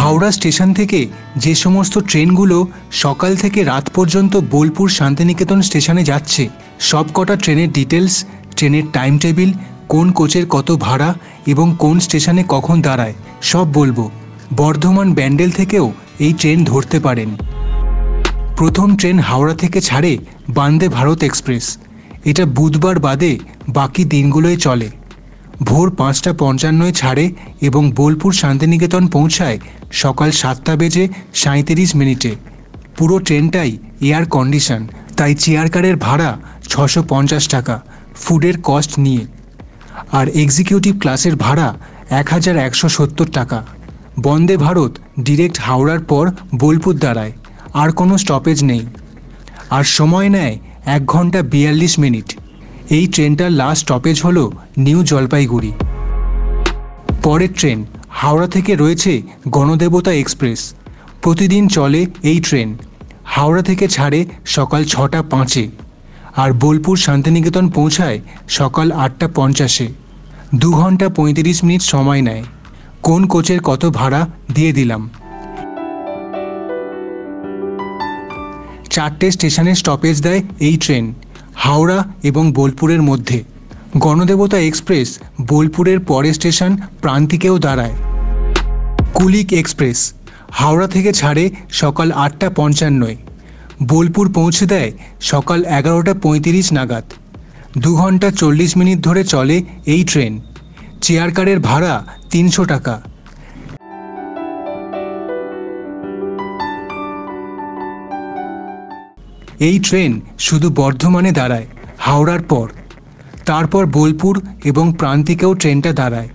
Howrah station থেকে যে সমস্ত ট্রেনগুলো সকাল থেকে রাত পর্যন্ত বোলপুর শান্তিনিকেতন স্টেশনে যাচ্ছে, সব কটা ট্রেনের ডিটেলস, ট্রেনের টাইম টেবিল, কোন কোচের কত ভাড়া এবং কোন স্টেশনে কখন দাঁড়ায় সব বলবো। বর্ধমান ব্যান্ডেল থেকেও এই ট্রেন ধরতে পারেন। প্রথম ট্রেন হাওড়া থেকে ছাড়ে বন্দে ভারত এক্সপ্রেস। এটা বুধবার বাদে বাকি দিনগুলোয় চলে। ভোর 5:55 ছাড়ে এবং বোলপুর শান্তিনিকেতন পৌঁছায় সকাল 7:37। পুরো ট্রেনটাই এয়ার কন্ডিশন, তাই চেয়ার কারের ভাড়া 650 টাকা ফুডের কস্ট নিয়ে, আর এক্সিকিউটিভ ক্লাসের ভাড়া 1170 টাকা। বন্দে ভারত ডিরেক্ট হাওড়ার পর বোলপুর দাঁড়ায়, আর কোনো স্টপেজ নেই, আর সময় নেয় 1 ঘন্টা 42 মিনিট। এই ট্রেনটার লাস্ট স্টপেজ হলো নিউ জলপাইগুড়ি। পরের ট্রেন হাওড়া থেকে রয়েছে গণদেবতা এক্সপ্রেস। প্রতিদিন চলে এই ট্রেন। হাওড়া থেকে ছাড়ে সকাল 6:05 আর বোলপুর শান্তিনিকেতন পৌঁছায় সকাল 8:50। 2 ঘন্টা 35 মিনিট সময় নেয়। কোন কোচের কত ভাড়া দিয়ে দিলাম। 4টে স্টেশনে স্টপেজ দেয় এই ট্রেন, হাওড়া এবং বোলপুরের মধ্যে। গণদেবতা এক্সপ্রেস বোলপুরের পরের স্টেশন প্রান্তিকেও দাঁড়ায়। কুলিক এক্সপ্রেস হাওড়া থেকে ছাড়ে সকাল 8:55, বোলপুর পৌঁছে দেয় সকাল 11:35 নাগাদ। 2 ঘন্টা 40 মিনিট ধরে চলে এই ট্রেন। চেয়ার কারের ভাড়া 300 টাকা। এই ট্রেন শুধু বর্ধমানে দাঁড়ায় হাওড়ার পর, তারপর বোলপুর এবং প্রান্তিকেও ট্রেনটা দাঁড়ায়।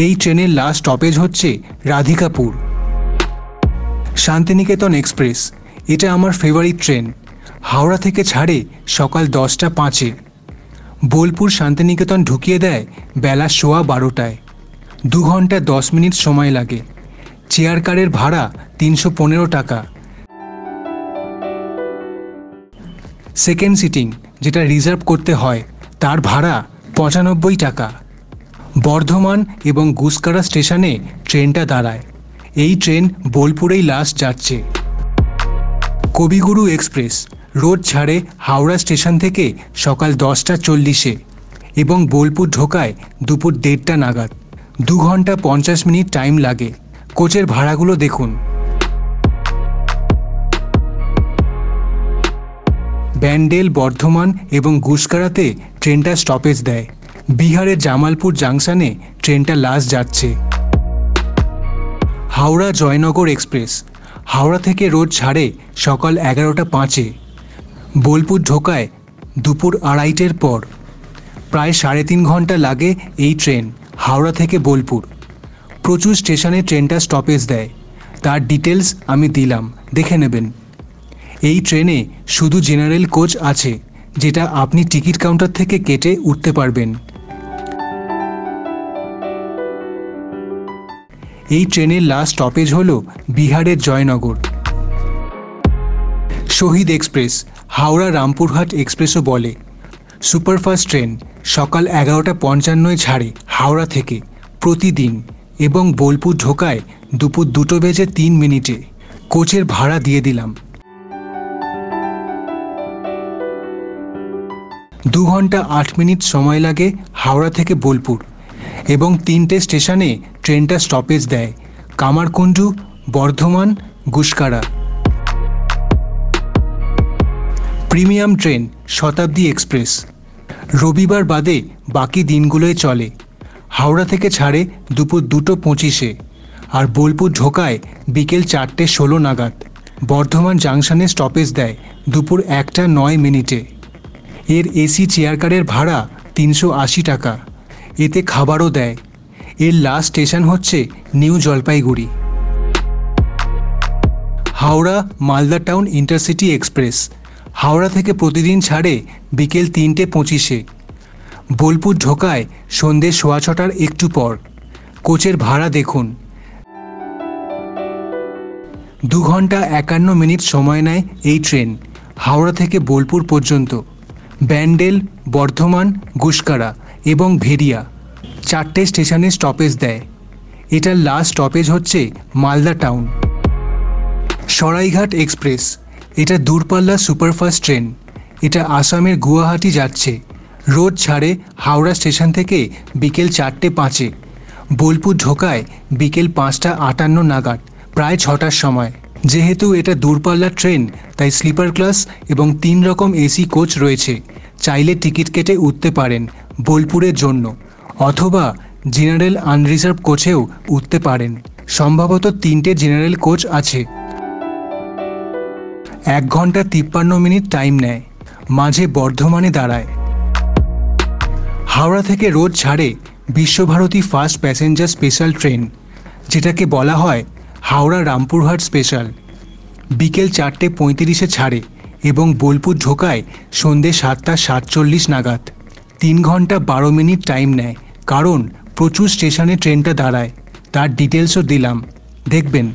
এই ট্রেনের লাস্ট স্টপেজ হচ্ছে রাধিকাপুর। শান্তিনিকেতন এক্সপ্রেস, এটা আমার ফেভারিট ট্রেন। হাওড়া থেকে ছাড়ে সকাল 10:05, বোলপুর শান্তিনিকেতন ঢুকিয়ে দেয় বেলা 12:15। 2 ঘন্টা 10 মিনিট সময় লাগে। চেয়ার কারের ভাড়া 315 টাকা। সেকেন্ড সিটিং, যেটা রিজার্ভ করতে হয়, তার ভাড়া 95 টাকা। বর্ধমান এবং গুসকারা স্টেশনে ট্রেনটা দাঁড়ায়। এই ট্রেন বোলপুরেই লাস্ট যাচ্ছে। কবিগুরু এক্সপ্রেস রোজ ছাড়ে হাওড়া স্টেশন থেকে সকাল 10:40 এবং বোলপুর ঢোকায় দুপুর 1:30 নাগাদ। 2 ঘন্টা 50 মিনিট টাইম লাগে। কোচের ভাড়াগুলো দেখুন। ব্যান্ডেল, বর্ধমান এবং গুসকারাতে ট্রেনটা স্টপেজ দেয়। বিহারের জামালপুর জাংশনে ট্রেনটা লাস্ট যাচ্ছে। হাওড়া জয়নগর এক্সপ্রেস হাওড়া থেকে রোজ ছাড়ে সকাল 11:05, বোলপুর ঢোকায় দুপুর 2:30 পর। প্রায় 3.5 ঘন্টা লাগে এই ট্রেন হাওড়া থেকে বোলপুর। প্রচুর স্টেশনে ট্রেনটা স্টপেজ দেয়, তার ডিটেলস আমি দিলাম, দেখে নেবেন। এই ট্রেনে শুধু জেনারেল কোচ আছে, যেটা আপনি টিকিট কাউন্টার থেকে কেটে উঠতে পারবেন। এই ট্রেনের লাস্ট স্টপেজ হল বিহারের জয়নগর। শহীদ এক্সপ্রেস হাওড়া রামপুরহাট এক্সপ্রেসও বলে। সুপারফাস্ট ট্রেন সকাল 11:55 ছাড়ে হাওড়া থেকে প্রতিদিন এবং বোলপুর ঢোকায় দুপুর 2:03। কোচের ভাড়া দিয়ে দিলাম। 2 ঘন্টা 8 মিনিট সময় লাগে হাওড়া থেকে বোলপুর এবং 3টে স্টেশনে ট্রেনটা স্টপেজ দেয়: কামারকুণ্ডু, বর্ধমান, গুসকারা। প্রিমিয়াম ট্রেন শতাব্দী এক্সপ্রেস রবিবার বাদে বাকি দিনগুলোয় চলে। হাওড়া থেকে ছাড়ে দুপুর 2:25 আর বোলপুর ঢোকায় বিকেল 4:16 নাগাদ। বর্ধমান জাংশনে স্টপেজ দেয় দুপুর 1:09। এর এসি চেয়ার কারের ভাড়া 380 টাকা। এতে খাবারও দেয়। এর লাস্ট স্টেশন হচ্ছে new Jalpaiguri. Howrah Malda town intercity express Howrah থেকে প্রতিদিন ছাড়ে বিকেল 3:25, বোলপুর ঢোকায় সন্ধ্যে 6:15 একটু পর। কোচের ভাড়া দেখুন। 2 ঘন্টা 51 মিনিট সময় নেয় এই ট্রেন হাওড়া থেকে বোলপুর পর্যন্ত। ব্যান্ডেল, বর্ধমান, গুসকারা এবং ভেড়িয়া 4টে স্টেশনে স্টপেজ দেয়। এটার লাস্ট স্টপেজ হচ্ছে মালদা টাউন। সরাইঘাট এক্সপ্রেস, এটা দূরপাল্লা সুপারফাস্ট ট্রেন। এটা আসামের গুয়াহাটি যাচ্ছে। রোজ ছাড়ে হাওড়া স্টেশন থেকে বিকেল 4:05, বোলপুর ঢোকায় বিকেল 5:58 নাগাদ, প্রায় 6টার সময়। যেহেতু এটা দূরপাল্লার ট্রেন তাই স্লিপার ক্লাস এবং 3 রকম এসি কোচ রয়েছে। চাইলে টিকিট কেটে উঠতে পারেন বোলপুরের জন্য, অথবা জেনারেল আনরিজার্ভ কোচেও উঠতে পারেন। সম্ভবত 3টে জেনারেল কোচ আছে। 1 ঘন্টা 53 মিনিট টাইম নেয়। মাঝে বর্ধমানে দাঁড়ায়। হাওড়া থেকে রোজ ছাড়ে Viswabharati fast passenger special train, যেটাকে বলা হয় হাওড়া রামপুরহাট স্পেশাল। বিকেল 4:35 ছাড়ে এবং বোলপুর ঢোকায় সন্ধ্যে 7:47 নাগাদ। 3 ঘন্টা 12 মিনিট টাইম নেয়, কারণ প্রচুর স্টেশনে ট্রেনটা দাঁড়ায়। তার ডিটেলসও দিলাম, দেখবেন।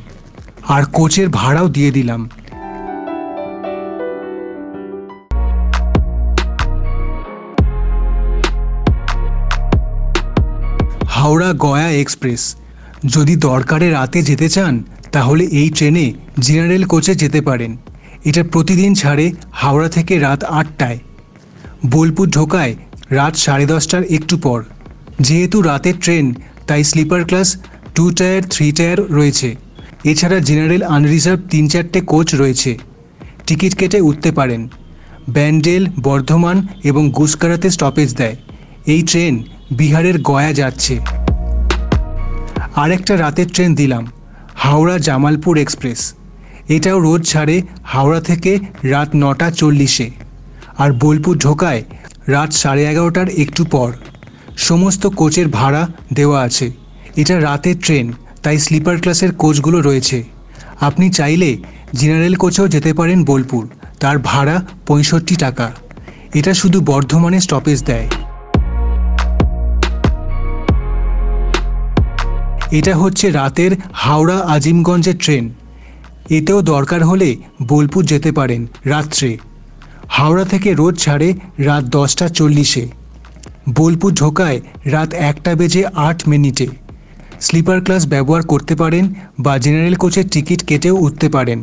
আর কোচের ভাড়াও দিয়ে দিলাম। হাওড়া গয়া এক্সপ্রেস, যদি দরকারে রাতে যেতে চান তাহলে এই ট্রেনে জেনারেল কোচে যেতে পারেন। এটা প্রতিদিন ছাড়ে হাওড়া থেকে রাত 8টায়। বোলপুর ঢোকায় রাত 10:30টার একটু পর। যেহেতু রাতের ট্রেন তাই স্লিপার ক্লাস 2 টায়ার 3 টায়ার রয়েছে। এছাড়া জেনারেল আনরিজার্ভ 3-4টে কোচ রয়েছে। টিকিট কেটে উঠতে পারেন। ব্যান্ডেল, বর্ধমান এবং গুসকরাতে স্টপেজ দেয়। এই ট্রেন বিহারের গয়া যাচ্ছে। আরেকটা রাতের ট্রেন দিলাম, হাওড়া জামালপুর এক্সপ্রেস। এটাও রোজ ছাড়ে হাওড়া থেকে রাত 9:40-এ আর বোলপুর ঢোকায় রাত 11:30টার একটু পর। সমস্ত কোচের ভাড়া দেওয়া আছে। এটা রাতের ট্রেন তাই স্লিপার ক্লাসের কোচগুলো রয়েছে। আপনি চাইলে জেনারেল কোচেও যেতে পারেন বোলপুর, তার ভাড়া 65 টাকা। এটা শুধু বর্ধমানে স্টপেজ দেয়। এটা হচ্ছে রাতের হাওড়া আজিমগঞ্জের ট্রেন। এতেও দরকার হলে বোলপুর যেতে পারেন রাত্রে। হাওড়া থেকে রোজ ছাড়ে রাত 10:40-এ। বোলপুর ঢোকায় রাত 1:08। স্লিপার ক্লাস ব্যবহার করতে পারেন বা জেনারেল কোচের টিকিট কেটেও উঠতে পারেন।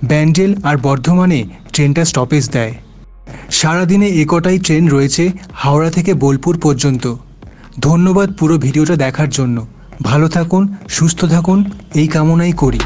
ব্যান্ডেল আর বর্ধমানে ট্রেনটা স্টপেজ দেয়। সারাদিনে কটাই ট্রেন রয়েছে হাওড়া থেকে বোলপুর পর্যন্ত। ধন্যবাদ পুরো ভিডিওটা দেখার জন্য। ভালো থাকুন, সুস্থ থাকুন, এই কামনাই করি।